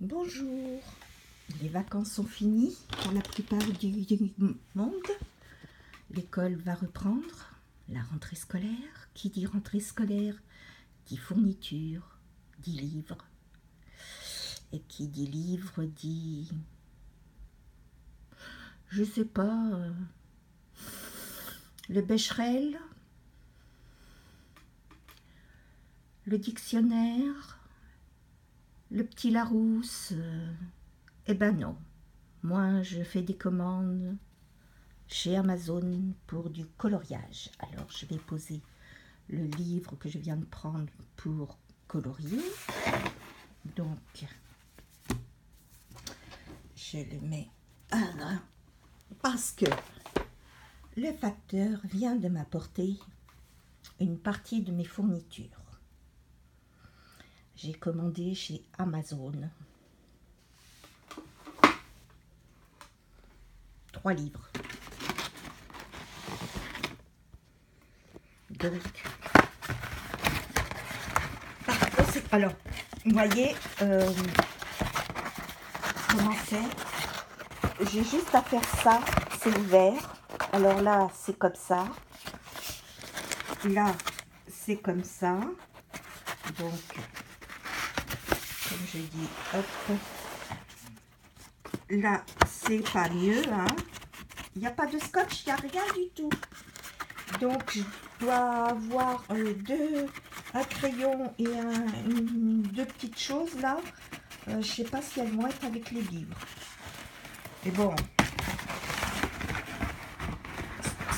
Bonjour, les vacances sont finies pour la plupart du monde. L'école va reprendre, la rentrée scolaire. Qui dit rentrée scolaire dit fourniture, dit livre. Et qui dit livre dit, je sais pas, le Becherel, le dictionnaire, le petit Larousse. Eh ben non, moi je fais des commandes chez Amazon pour du coloriage. Alors je vais poser le livre que je viens de prendre pour colorier. Donc je le mets là parce que le facteur vient de m'apporter une partie de mes fournitures. J'ai commandé chez Amazon 3 livres. Donc, alors, vous voyez comment c'est. J'ai juste à faire ça, c'est ouvert. Alors là, c'est comme ça. Là, c'est comme ça. Donc, comme je dis, hop. Là, c'est pas mieux, hein. Il n'y a pas de scotch, il n'y a rien du tout. Donc, je dois avoir un crayon et deux petites choses là. Je sais pas si elles vont être avec les livres. Et bon,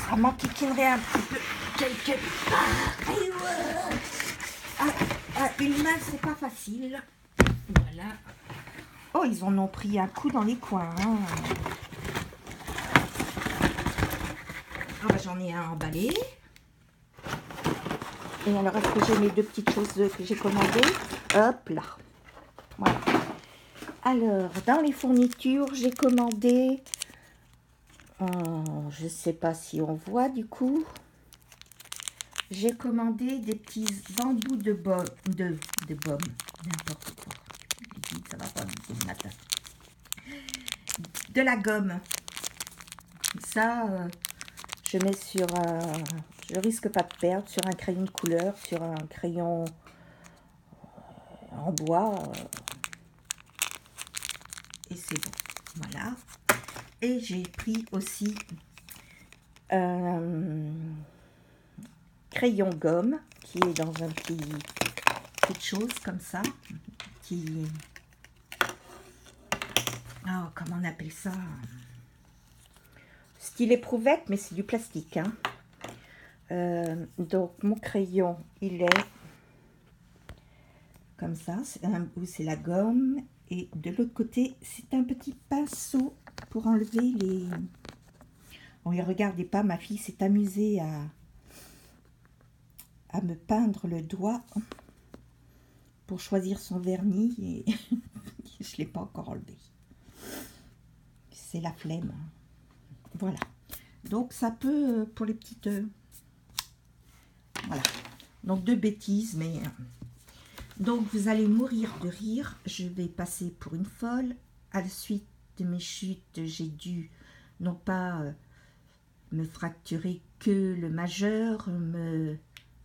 ça m'enquiquinerait un petit peu quelque part. Une main, c'est pas facile. Voilà. Oh, ils en ont pris un coup dans les coins. Hein. Ah bah, j'en ai un emballé. Et alors, est-ce que j'ai mes deux petites choses que j'ai commandées? Hop là. Voilà. Alors, dans les fournitures, j'ai commandé... je ne sais pas si on voit du coup. J'ai commandé des petits embouts de baume. N'importe quoi. Ça va pas le matin. De la gomme. Ça, je mets sur je risque pas de perdre sur un crayon de couleur, sur un crayon en bois. Et c'est bon. Voilà. Et j'ai pris aussi crayon gomme qui est dans un petite chose comme ça. Oh, comment on appelle ça? Style éprouvette, mais c'est du plastique. Hein. Donc, mon crayon, il est comme ça. C'est la gomme. Et de l'autre côté, c'est un petit pinceau pour enlever les... Bon, et regardez pas, ma fille s'est amusée à me peindre le doigt pour choisir son vernis et je ne l'ai pas encore enlevé. C'est la flemme. Voilà. Donc, ça peut pour les petites... Voilà. Donc, 2 bêtises, mais... Donc, vous allez mourir de rire. Je vais passer pour une folle. À la suite de mes chutes, j'ai dû non pas me fracturer que le majeur, me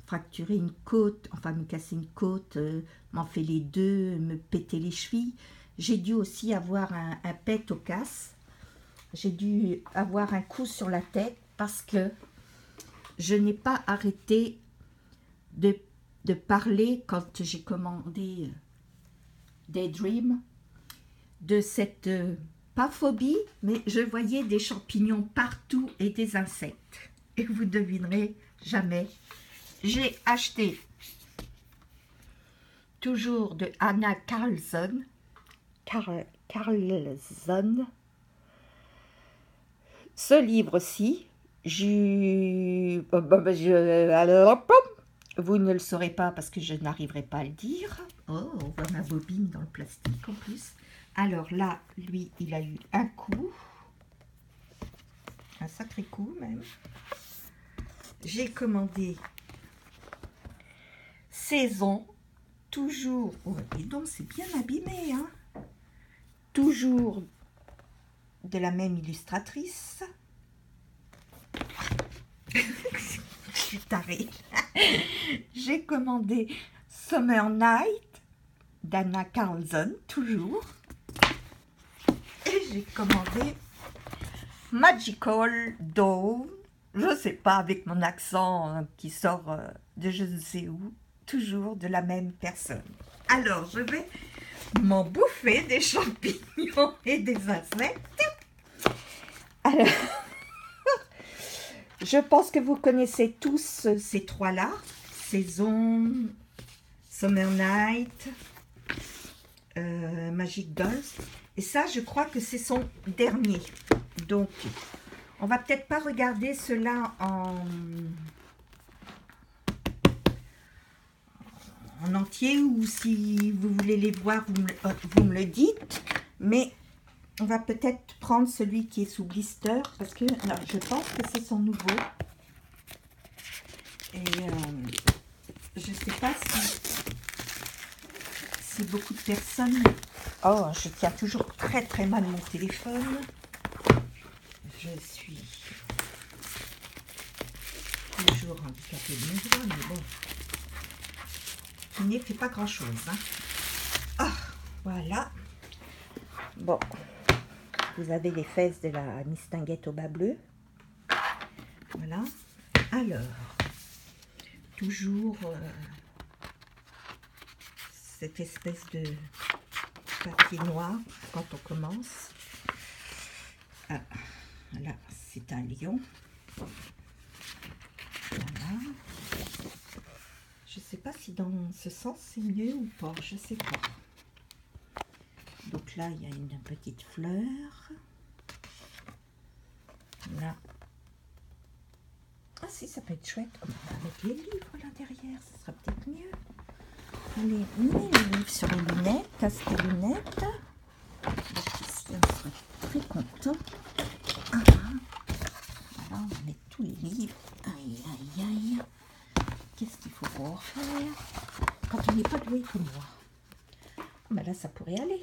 fracturer une côte, enfin me casser une côte, m'en faire les deux, me péter les chevilles. J'ai dû aussi avoir un pet au casse. J'ai dû avoir un coup sur la tête parce que je n'ai pas arrêté de parler quand j'ai commandé Daydream de cette, pas phobie, mais je voyais des champignons partout et des insectes. Et vous devinerez jamais, j'ai acheté toujours de Anna Carlson, ce livre-ci. Vous ne le saurez pas parce que je n'arriverai pas à le dire. Oh, on voit ma bobine dans le plastique en plus. Alors là, lui, il a eu un coup. Un sacré coup même. J'ai commandé Saison. Toujours. Oh, et donc, c'est bien abîmé, hein. toujours de la même illustratrice. Je suis tarée. J'ai commandé Summer Night d'Anna Carlson, toujours. Et j'ai commandé Magical Dawn, je sais pas, avec mon accent qui sort de je ne sais où, toujours de la même personne. Alors, je vais m'en bouffer des champignons et des insectes. Alors, je pense que vous connaissez tous ces trois-là. Saison, Summer Night, Magic Dolls. Et ça, je crois que c'est son dernier. Donc, on va peut-être pas regarder cela en entier, ou si vous voulez les voir, vous me le dites. Mais on va peut-être prendre celui qui est sous blister, parce que non, je pense que c'est son nouveau. Et je ne sais pas si beaucoup de personnes... Oh, je tiens toujours très très mal mon téléphone. Je suis toujours handicapée de mes doigts, mais bon. Qui ne fait pas grand chose. Hein. Ah, voilà. Bon. Vous avez les fesses de la mistinguette au bas bleu. Voilà. Alors, toujours cette espèce de papier noir quand on commence. Ah, là, c'est un lion. Voilà. Je ne sais pas si dans ce sens c'est mieux ou pas, je ne sais pas. Donc là, il y a une petite fleur. Là. Ah si, ça peut être chouette. Avec les livres là derrière, ça sera peut-être mieux. Allez, mis les livres sur les lunettes, casse-lunettes. Donc ici, on sera très content. Ah, voilà, on va mettre tous les livres. Aïe, aïe, aïe. Qu'est-ce qu'il faut pour faire quand on n'est pas doué comme moi? Ben là, ça pourrait aller.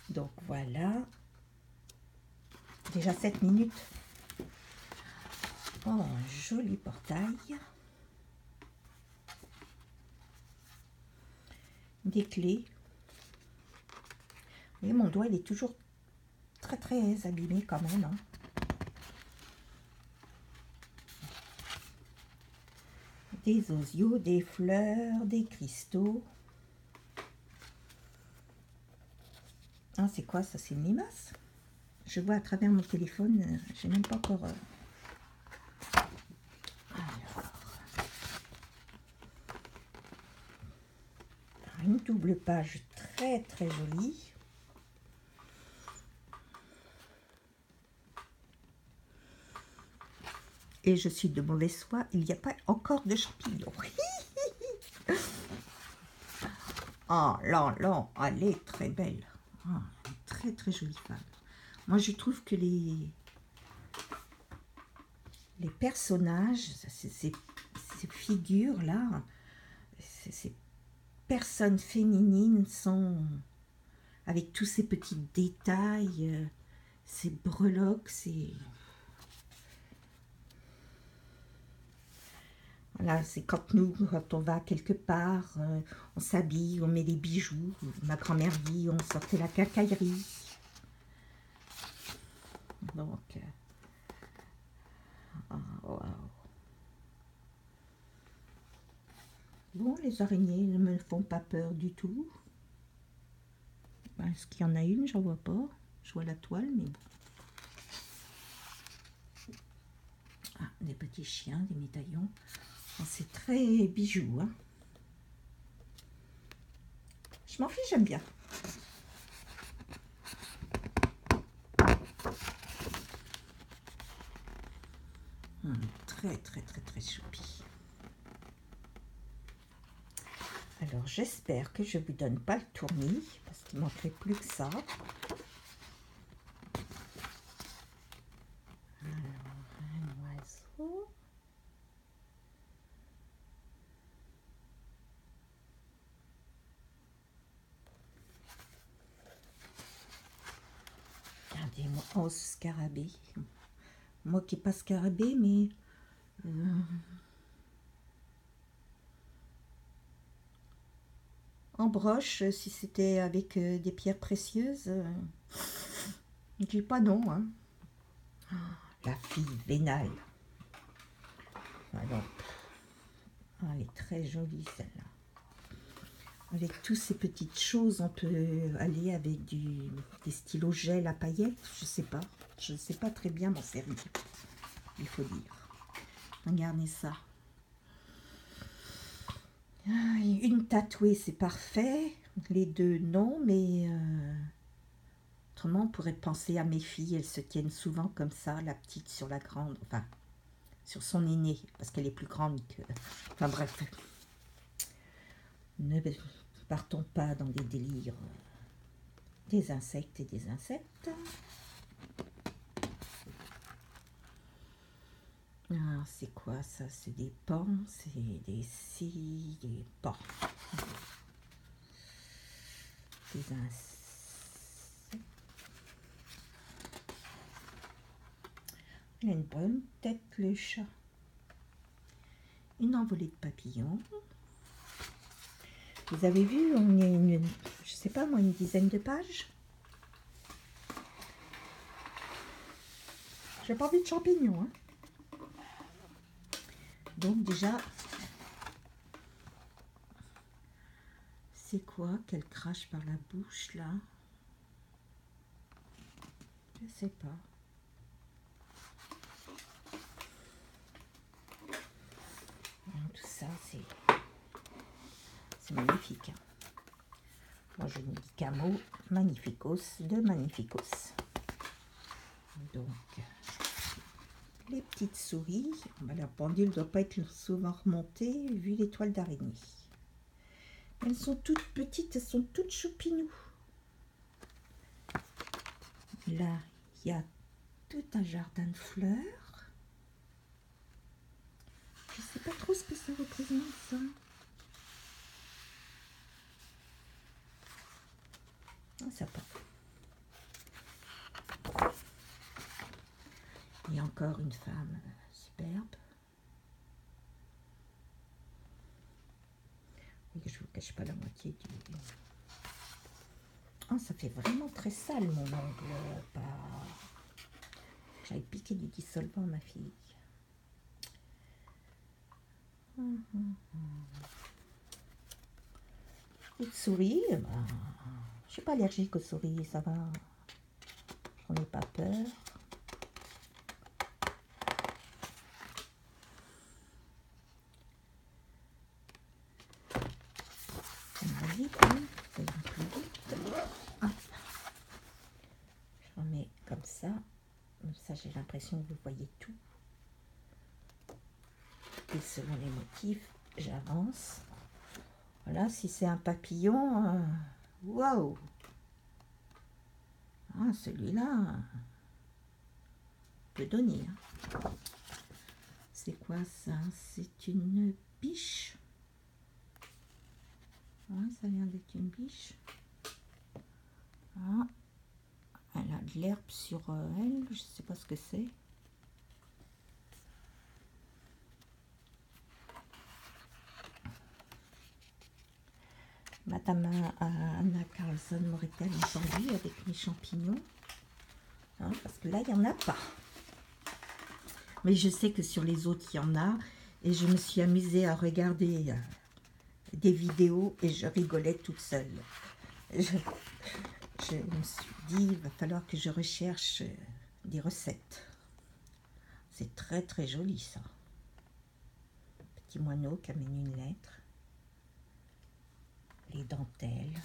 Donc voilà. Déjà 7 minutes. Oh, un joli portail. Des clés. Vous voyez, mon doigt, il est toujours très très abîmé quand même. Hein. Des osios, des fleurs, des cristaux. Ah, c'est quoi ça? C'est une limace. Je vois à travers mon téléphone, j'ai même pas encore... Alors, une double page très très jolie. Et je suis de mauvaise foi, il n'y a pas encore de champignons. Oh là là, elle est très belle. Oh, une très très jolie femme. Moi je trouve que les personnages, ces figures là, ces personnes féminines sont avec tous ces petits détails, ces breloques, ces... Voilà, c'est quand on va quelque part, on s'habille, on met des bijoux. Ma grand-mère dit, on sortait la quincaillerie. Donc, oh, wow. Bon, les araignées ne me font pas peur du tout. Est-ce qu'il y en a une? J'en vois pas. Je vois la toile, mais bon. Ah, des petits chiens, des médaillons. Oh, c'est très bijoux. Hein. Je m'en fiche, j'aime bien. Très, très, très, très choupi. Alors, j'espère que je ne vous donne pas le tournis, parce qu'il ne manquerait plus que ça. Alors, un oiseau. moi, oh, ce scarabée. Moi qui n'ai pas scarabée, mais... en broche, si c'était avec des pierres précieuses, je dis pas non. Hein. La fille vénale. Alors, elle est très jolie celle-là. Avec toutes ces petites choses, on peut aller avec des stylos gel à paillettes. Je sais pas. Je ne sais pas très bien m'en servir. Il faut dire. Regardez ça. Une tatouée, c'est parfait. Les deux, non. Mais autrement, on pourrait penser à mes filles. Elles se tiennent souvent comme ça. La petite sur la grande. Enfin, sur son aînée. Parce qu'elle est plus grande que... Enfin bref. Ne partons pas dans des délires des insectes et des insectes. Ah, c'est quoi ça? C'est des pans, c'est des scies, des pans. Des insectes. Il a une bonne tête, le chat. Une envolée de papillons. Vous avez vu, on est une, je sais pas moi, une dizaine de pages. J'ai pas envie de champignons. Hein. Donc déjà, c'est quoi qu'elle crache par la bouche là? Je sais pas. Tout ça, c'est magnifique. Moi, je ne dis qu'un mot, magnificos de magnificos. Donc, les petites souris, la pendule ne doit pas être souvent remontée vu les toiles d'araignée. Elles sont toutes petites, elles sont toutes choupinous. Là, il y a tout un jardin de fleurs. Je ne sais pas trop ce que ça représente, ça. Ah, ça part. Il y a encore une femme superbe. Et je ne vous cache pas la moitié du... Oh, ça fait vraiment très sale mon ongle. J'avais piqué du dissolvant ma fille. Petite souris, bah, je suis pas allergique aux souris, ça va. J'en ai pas peur. Ça va vite, hein, ça va plus vite. Hop. Je remets comme ça. Comme ça, j'ai l'impression que vous voyez tout. Et selon les motifs, j'avance. Voilà, si c'est un papillon, waouh! Ah, celui-là peut donner. Hein. C'est quoi ça? C'est une biche. Ah, ça vient d'être une biche. Ah, elle a de l'herbe sur elle, je sais pas ce que c'est. Madame Anna Carlson m'aurait-elle entendu avec mes champignons? Hein, parce que là, il n'y en a pas. Mais je sais que sur les autres, il y en a. Et je me suis amusée à regarder des vidéos et je rigolais toute seule. Je me suis dit, il va falloir que je recherche des recettes. C'est très très joli ça. Petit moineau qui amène une lettre. Les dentelles.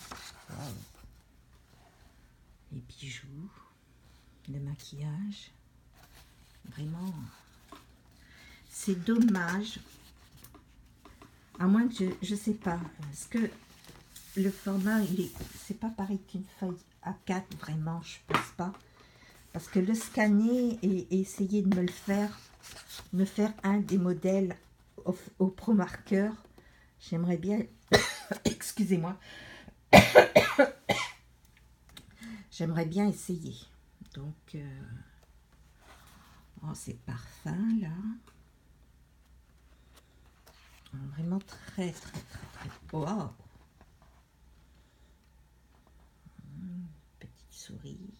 Wow. Les bijoux. Le maquillage. Vraiment, c'est dommage. À moins que je sais pas. Est-ce que le format, c'est pas pareil qu'une feuille A4, vraiment, je pense pas. Parce que le scanner et essayer de me faire un des modèles au Pro Marqueur, j'aimerais bien, excusez-moi, j'aimerais bien essayer. Donc, oh, ces parfums là, vraiment très très très très. Wow. Petite souris.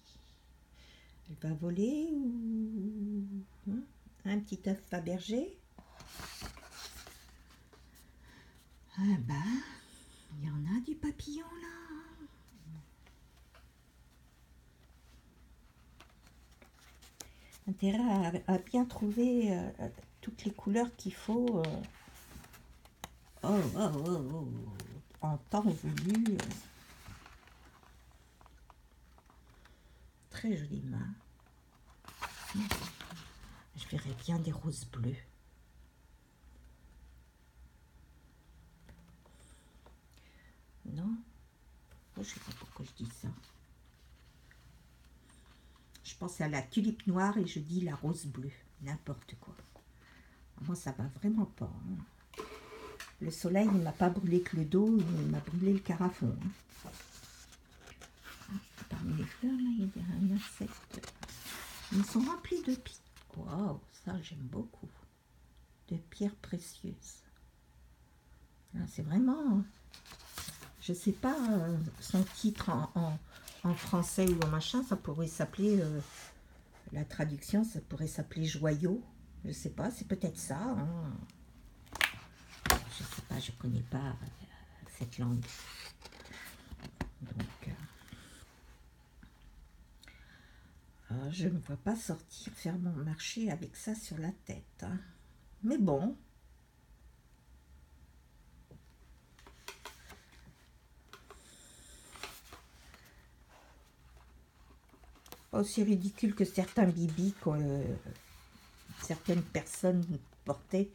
Elle va voler ou un petit œuf Fabergé. Ah bah, il y en a du papillon là. Intérêt à bien trouver toutes les couleurs qu'il faut en temps voulu. Très jolie main. Je verrais bien des roses bleues. Non, je ne sais pas pourquoi je dis ça. Je pense à la tulipe noire et je dis la rose bleue. N'importe quoi. Moi, ça va vraiment pas. Hein. Le soleil ne m'a pas brûlé que le dos, il m'a brûlé le carafon. Hein. Parmi les fleurs, là, il y a un insecte. Ils sont remplis de pierres. Waouh, ça, j'aime beaucoup. De pierres précieuses. C'est vraiment... Je sais pas son titre en français ou en machin, ça pourrait s'appeler... la traduction, ça pourrait s'appeler joyau. Je sais pas, c'est peut-être ça. Hein. Je sais pas, je connais pas cette langue. Donc, je ne vois pas sortir faire mon marché avec ça sur la tête. Hein. Mais bon. Pas aussi ridicule que certains bibis que certaines personnes portaient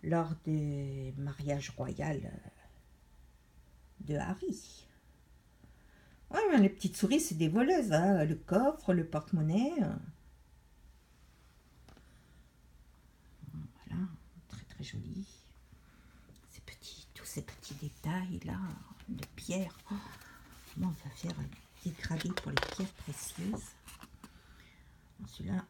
lors des mariages royaux de Harry. Ouais, les petites souris, c'est des voleuses. Hein. Le coffre, le porte-monnaie. Voilà, très très joli. Ces petits, tous ces petits détails là de pierre. Oh, comment on va faire un dégradé pour les pierres précieuses. Celui-là.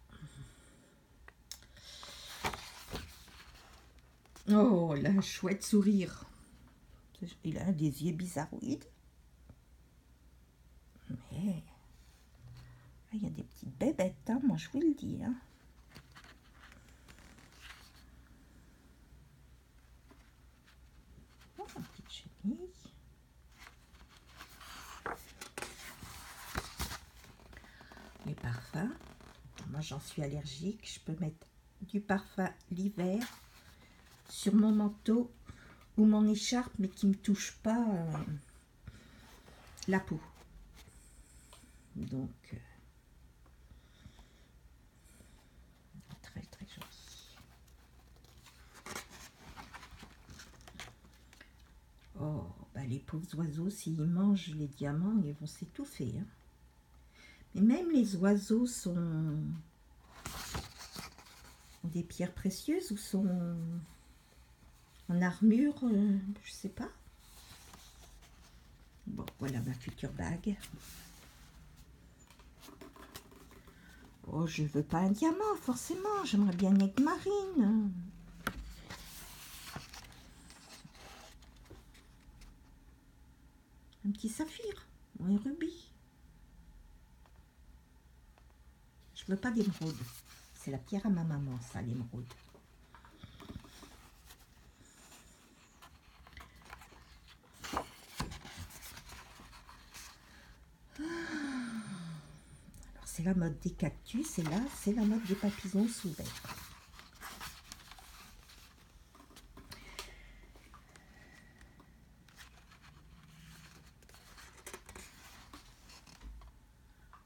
Oh, la chouette sourire. Il a des yeux bizarroïdes. Mais il y a des petites bébêtes, hein, moi je vous le dis. Hein. Oh, une petite chenille. Les parfums. Moi j'en suis allergique. Je peux mettre du parfum l'hiver sur mon manteau ou mon écharpe, mais qui ne me touche pas la peau. Donc, très très joli. Oh, bah les pauvres oiseaux, s'ils mangent les diamants, ils vont s'étouffer. Hein. Mais même les oiseaux sont des pierres précieuses ou sont en armure, je sais pas. Bon, voilà ma future bague. Oh, je veux pas un diamant, forcément. J'aimerais bien une aigle marine. Un petit saphir ou un rubis. Je veux pas d'émeraude. C'est la pierre à ma maman, ça, l'émeraude. Alors, c'est la mode des cactus et là, c'est la mode des papillons sous verre.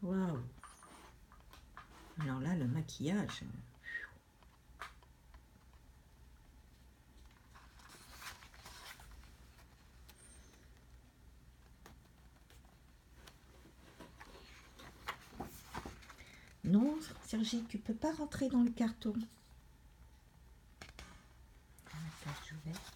Waouh! Alors là, le maquillage. Non, Sergi, tu peux pas rentrer dans le carton. La page ouverte.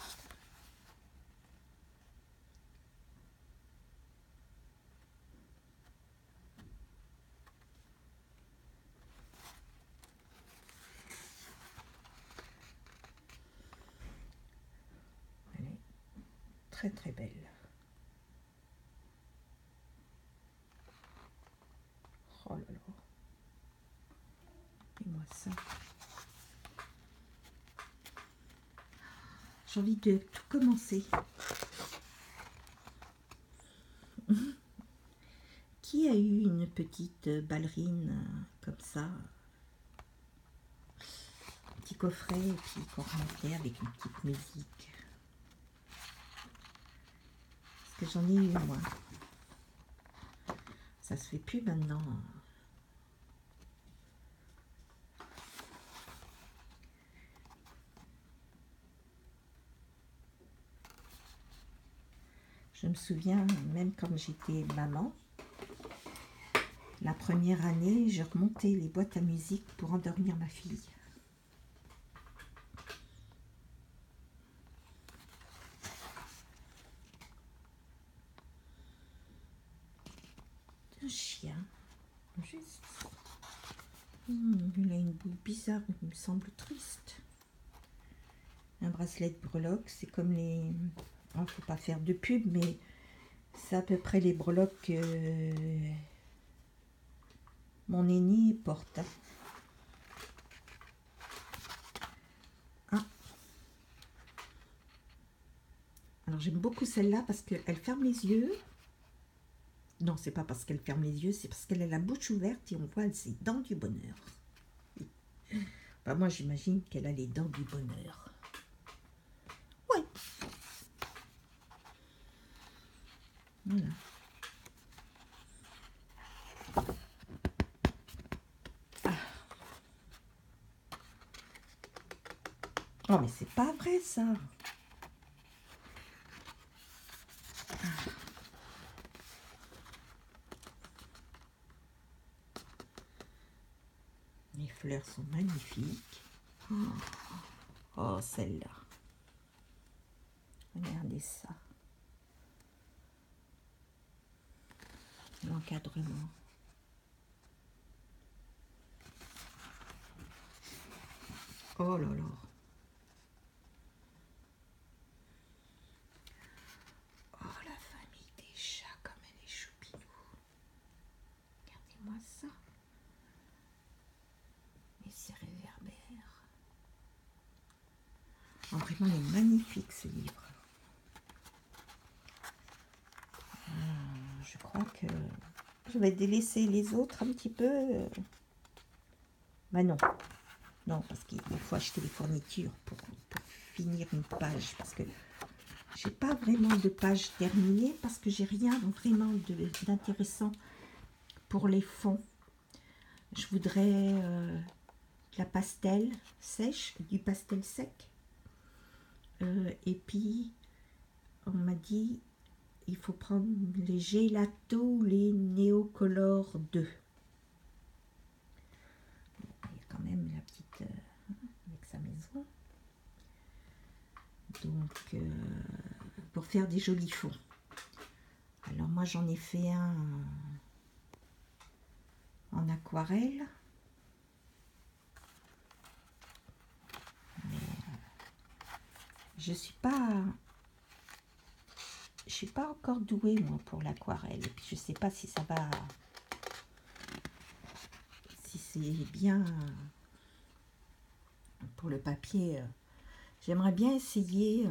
très très belle. Oh là là. Et moi ça. J'ai envie de tout commencer. Qui a eu une petite ballerine comme ça, un petit coffret et puis qu'on remontait avec une petite musique? Parce que j'en ai eu moi. Ça se fait plus maintenant. Je me souviens, même quand j'étais maman, la première année, je remontais les boîtes à musique pour endormir ma fille. Un chien, juste. Il a une boule bizarre, il me semble triste. Un bracelet de breloques, c'est comme les... Il ne faut pas faire de pub, mais c'est à peu près les breloques que mon aîné porte. Ah. Alors j'aime beaucoup celle-là parce qu'elle ferme les yeux. Non, c'est pas parce qu'elle ferme les yeux, c'est parce qu'elle a la bouche ouverte et on voit ses dents du bonheur. Enfin, moi j'imagine qu'elle a les dents du bonheur. Ouais. Voilà. Ah. Oh mais c'est pas vrai ça. Les fleurs sont magnifiques. Oh, celle-là. Regardez ça. L'encadrement. Oh là là. Oh, la famille des chats, comme elle est choupinou. Regardez-moi ça. Et ces réverbères. Oh, vraiment, il est magnifique ce livre. Je crois que je vais délaisser les autres un petit peu. Ben non. Non, parce qu'il faut acheter les fournitures pour finir une page. Parce que j'ai pas vraiment de page terminée. Parce que j'ai rien vraiment d'intéressant pour les fonds. Je voudrais de la pastel sèche, du pastel sec. Et puis, on m'a dit, il faut prendre les Gelato ou les Néocolor 2. Il y a quand même la petite avec sa maison. Donc, pour faire des jolis fonds. Alors, moi, j'en ai fait un en aquarelle. Mais je suis pas encore douée moi pour l'aquarelle. Et puis je sais pas si ça va, si c'est bien pour le papier. J'aimerais bien essayer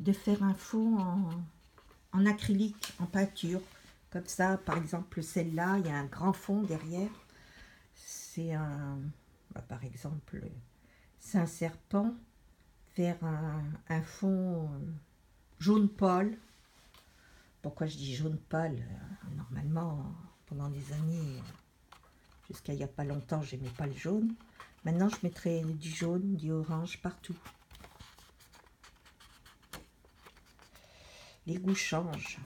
de faire un fond en acrylique, en peinture. Comme ça, par exemple, celle-là, il y a un grand fond derrière. C'est un, bah, par exemple, c'est un serpent. Faire un fond jaune pâle. Pourquoi je dis jaune pâle? Normalement, pendant des années, jusqu'à il n'y a pas longtemps, je n'aimais pas le jaune. Maintenant, je mettrai du jaune, du orange partout. Les goûts changent.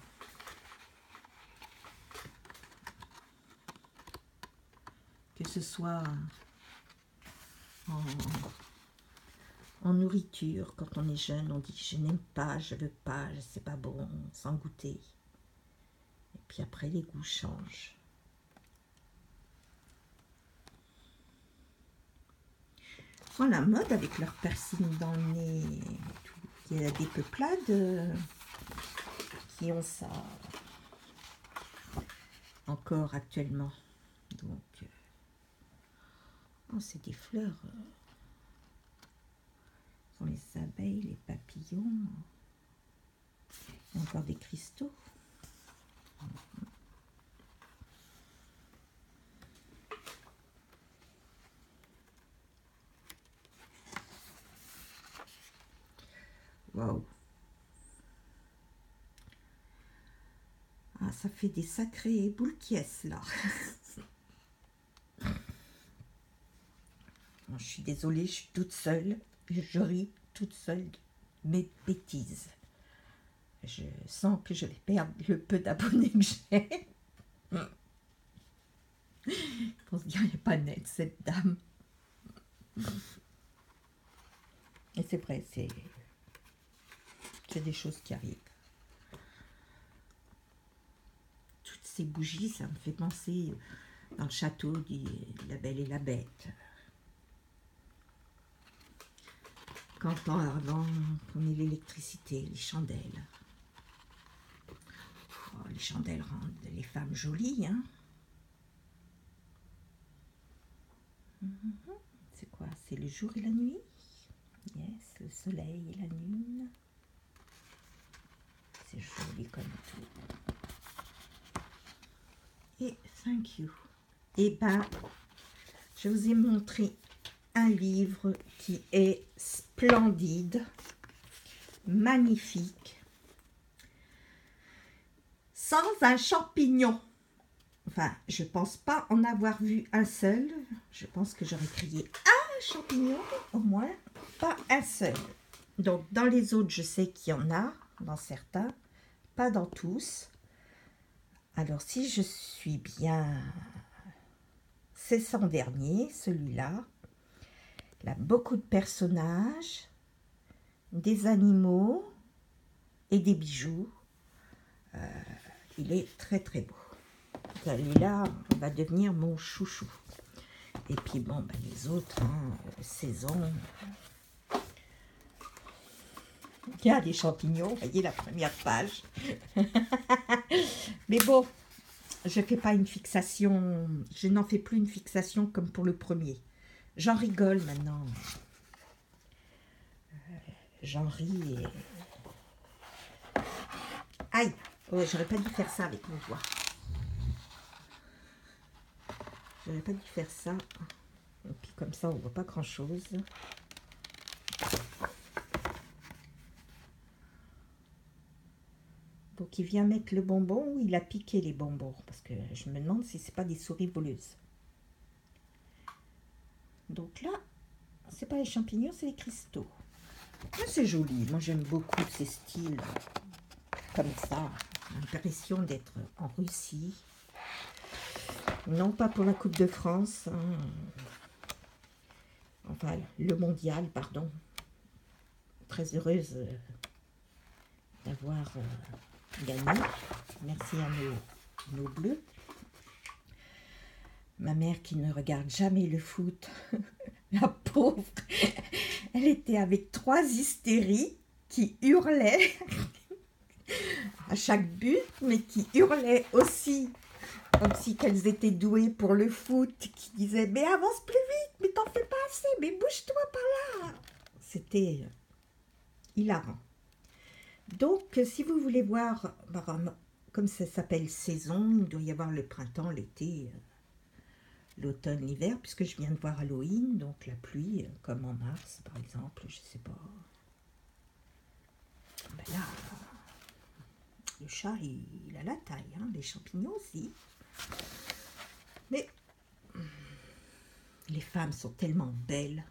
Que ce soit en nourriture, quand on est jeune, on dit je n'aime pas, je veux pas, c'est pas bon, sans goûter. Et puis après, les goûts changent. Voilà, la mode avec leur piercing dans le nez et tout. Il il y a des peuplades qui ont ça encore actuellement. Donc, oh, c'est des fleurs. Ce sont les abeilles, les papillons. Il y a encore des cristaux. Waouh! Ah, ça fait des sacrées boules qui est là. Je suis désolée, je suis toute seule. Je ris toute seule de mes bêtises. Je sens que je vais perdre le peu d'abonnés que j'ai. Pour se dire, elle n'est pas nette, cette dame. Et c'est vrai, c'est des choses qui arrivent. Toutes ces bougies, ça me fait penser dans le château de La Belle et la Bête. Quand avant, on met l'électricité, les chandelles. Oh, les chandelles rendent les femmes jolies, hein. C'est quoi? C'est le jour et la nuit? Yes, le soleil et la lune. C'est joli comme tout. Et thank you. Et ben, je vous ai montré un livre qui est splendide, magnifique, sans un champignon. Enfin, je pense pas en avoir vu un seul. Je pense que j'aurais crié un champignon, au moins, pas un seul. Donc, dans les autres, je sais qu'il y en a, dans certains, pas dans tous. Alors, si je suis bien, c'est son dernier, celui-là. Il a beaucoup de personnages, des animaux et des bijoux. Il est très très beau. Celui-là va devenir mon chouchou. Et puis bon, ben les autres, hein, saison. Il y a des champignons, vous voyez la première page. Mais bon, je ne fais pas une fixation, je n'en fais plus une fixation comme pour le premier. J'en rigole maintenant. J'en ris et... Aïe! Oh, j'aurais pas dû faire ça avec mon doigt. J'aurais pas dû faire ça. Et puis comme ça, on voit pas grand-chose. Donc il vient mettre le bonbon ou il a piqué les bonbons? Parce que je me demande si c'est pas des souris voleuses. Donc là, c'est pas les champignons, c'est les cristaux. C'est joli. Moi, j'aime beaucoup ces styles comme ça. L'impression d'être en Russie. Non, pas pour la Coupe de France. Hein. Enfin, le mondial, pardon. Très heureuse d'avoir gagné. Merci à nos bleus. Ma mère qui ne regarde jamais le foot, la pauvre, elle était avec 3 hystéries qui hurlaient à chaque but, mais qui hurlaient aussi comme si qu'elles étaient douées pour le foot, qui disaient « Mais avance plus vite, mais t'en fais pas assez, mais bouge-toi par là !» C'était hilarant. Donc, si vous voulez voir, comme ça s'appelle saison, il doit y avoir le printemps, l'été, l'automne, l'hiver, puisque je viens de voir Halloween, donc la pluie, comme en mars, par exemple, je sais pas. Ben là, le chat, il a la taille, hein, les champignons aussi. Mais les femmes sont tellement belles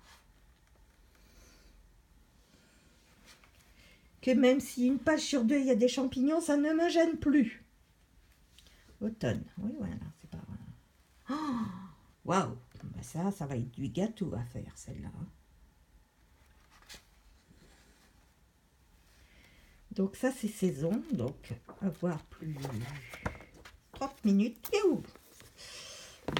que même si une page sur 2 il y a des champignons, ça ne me gêne plus. Automne, oui, voilà, c'est pas... Oh, waouh, ben ça va être du gâteau à faire, celle-là. Donc ça, c'est saison, donc à voir plus 30 minutes. Et où?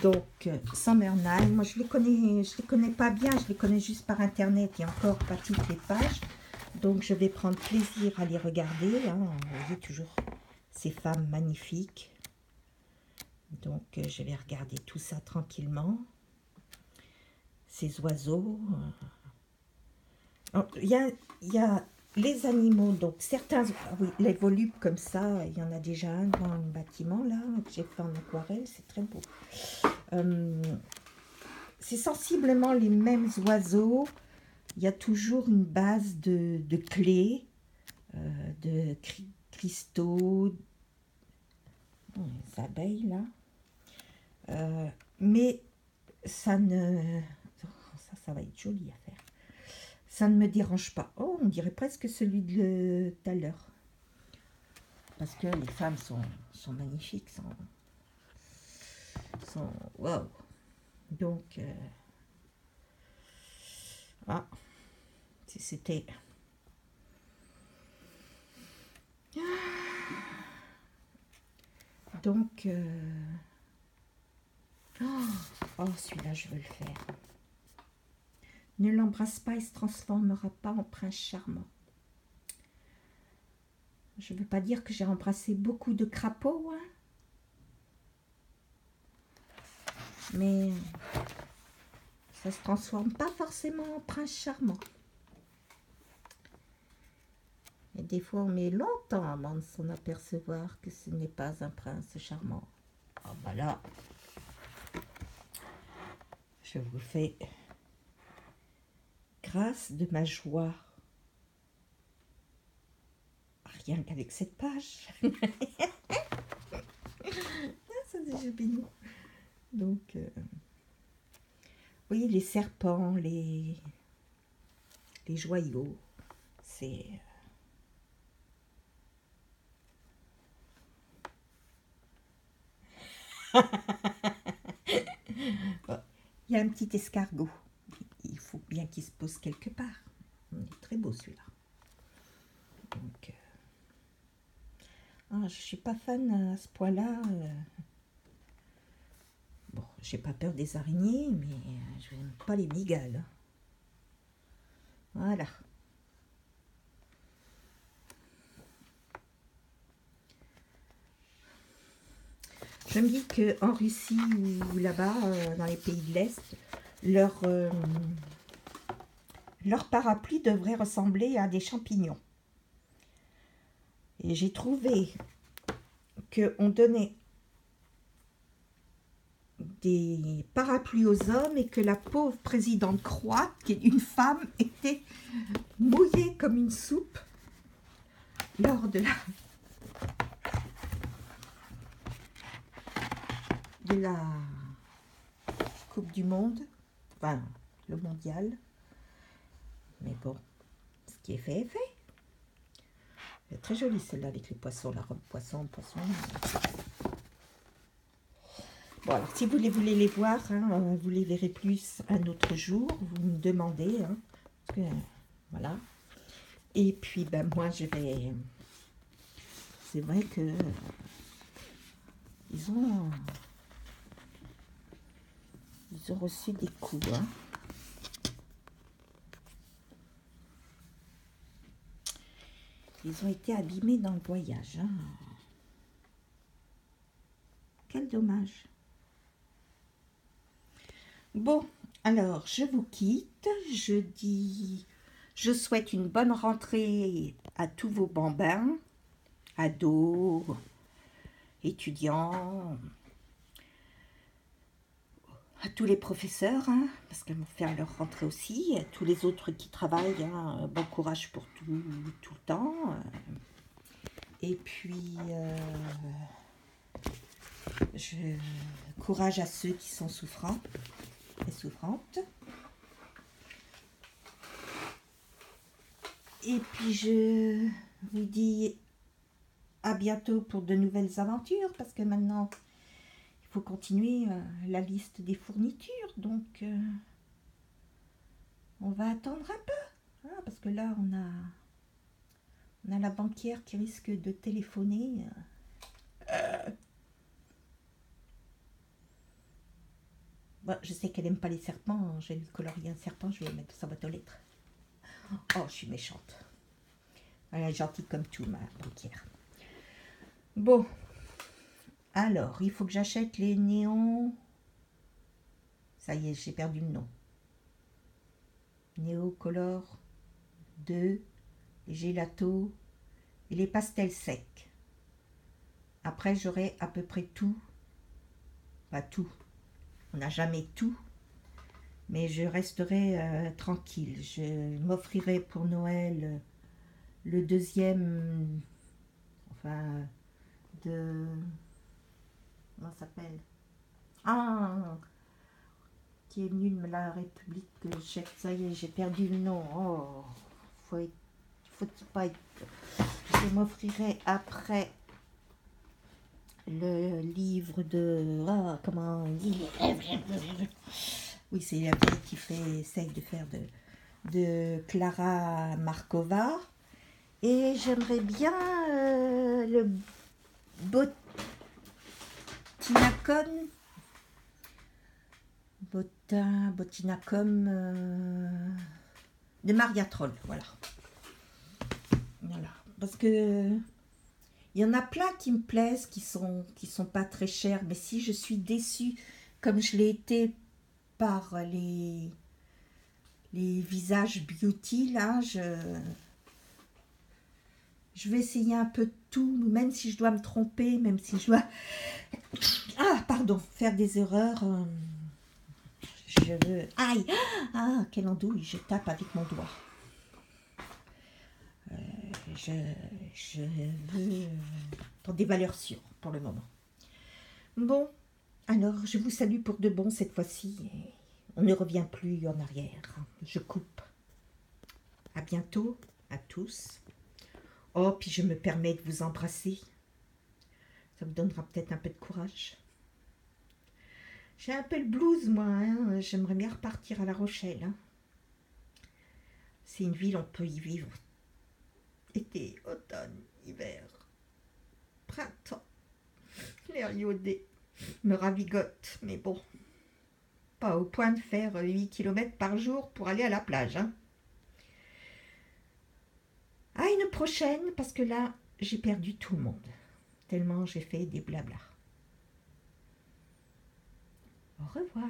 Donc, Summer Night, moi je les connais pas bien, je les connais juste par internet et encore pas toutes les pages. Donc je vais prendre plaisir à les regarder. Hein. Vous voyez toujours ces femmes magnifiques. Donc je vais regarder tout ça tranquillement. Ces oiseaux. Il y a les animaux, donc certains, oui, les volupes comme ça, il y en a déjà un dans le bâtiment là, que j'ai fait en aquarelle, c'est très beau. C'est sensiblement les mêmes oiseaux. Il y a toujours une base de clés, de cristaux, les abeilles là. Mais ça ne... Ça va être joli à faire. Ça ne me dérange pas. Oh, on dirait presque celui de tout à l'heure. Parce que les femmes sont magnifiques, sont wow. Donc, si c'était... Donc, oh, celui-là, je veux le faire. Ne l'embrasse pas, il ne se transformera pas en prince charmant. Je ne veux pas dire que j'ai embrassé beaucoup de crapauds, hein. Mais ça ne se transforme pas forcément en prince charmant. Et des fois, on met longtemps avant de s'en apercevoir que ce n'est pas un prince charmant. Ah bah là, je vous fais grâce de ma joie. Rien qu'avec cette page. C'est déjà mignon. Donc, oui, les serpents, les joyaux, c'est... Il y a un petit escargot. Il faut bien qu'il se pose quelque part. Il est très beau celui-là. Donc, je ne suis pas fan à ce point-là. Bon, j'ai pas peur des araignées, mais je n'aime pas les migales. Voilà. Je me dis qu'en Russie ou là-bas, dans les pays de l'Est, leur parapluie devrait ressembler à des champignons. Et j'ai trouvé qu'on donnait des parapluies aux hommes et que la pauvre présidente croate, qui est une femme, était mouillée comme une soupe lors de la Coupe du Monde, enfin le mondial. Mais bon, ce qui est fait est fait. Elle est très jolie celle-là avec les poissons, la robe poisson. Bon, alors si vous voulez les voir, hein, vous les verrez plus un autre jour. Vous me demandez. Hein, parce que, voilà. Et puis, ben, moi, je vais... C'est vrai que... Ils ont reçu des coups. Hein. Ils ont été abîmés dans le voyage. Hein. Quel dommage. Bon, alors, je vous quitte. Je souhaite une bonne rentrée à tous vos bambins, ados, étudiants, à tous les professeurs, hein, parce qu'ils vont faire leur rentrée aussi, à tous les autres qui travaillent, hein, bon courage pour tout le temps. Et puis, courage à ceux qui sont souffrants et souffrantes. Et puis, je vous dis à bientôt pour de nouvelles aventures, parce que maintenant, il faut continuer la liste des fournitures. Donc, on va attendre un peu, hein, parce que là, on a la banquière qui risque de téléphoner. Bon, je sais qu'elle n'aime pas les serpents. Je vais lui colorier un serpent, je vais le mettre dans sa boîte aux lettres. Oh, je suis méchante. Elle est gentille comme tout, ma banquière. Bon, alors, il faut que j'achète les néons. Ça y est, j'ai perdu le nom. Néocolor 2, les gélatos et les pastels secs. Après, j'aurai à peu près tout. Pas tout. On n'a jamais tout. Mais je resterai tranquille. Je m'offrirai pour Noël le deuxième, enfin, de... Comment ça s'appelle? Ah, qui est venu de la République tchèque. Ça y est, j'ai perdu le nom. Oh, faut-il pas être... Je m'offrirai après le livre de... Ah, comment... Oui, c'est la vieille qui essaye de faire de Clara Markova. Et j'aimerais bien le Botinacom de Maria Troll, voilà. Voilà. Parce que il y en a plein qui me plaisent, qui sont pas très chers, mais si je suis déçue, comme je l'ai été par les visages beauty, là, je vais essayer un peu de tout, même si je dois me tromper, même si je dois... Ah, pardon, faire des erreurs. Je veux... Aïe! Ah, quelle andouille, je tape avec mon doigt. Je veux... Pour des valeurs sûres, pour le moment. Bon, alors, je vous salue pour de bon cette fois-ci. On ne revient plus en arrière. Je coupe. À bientôt, à tous. Oh, puis je me permets de vous embrasser. Ça me donnera peut-être un peu de courage. J'ai un peu le blues, moi. Hein. J'aimerais bien repartir à La Rochelle. Hein. C'est une ville, on peut y vivre. Été, automne, hiver, printemps. L'air iodé me ravigote. Mais bon, pas au point de faire 8 km par jour pour aller à la plage. Hein. À une prochaine, parce que là, j'ai perdu tout le monde. Tellement j'ai fait des blablas. Au revoir.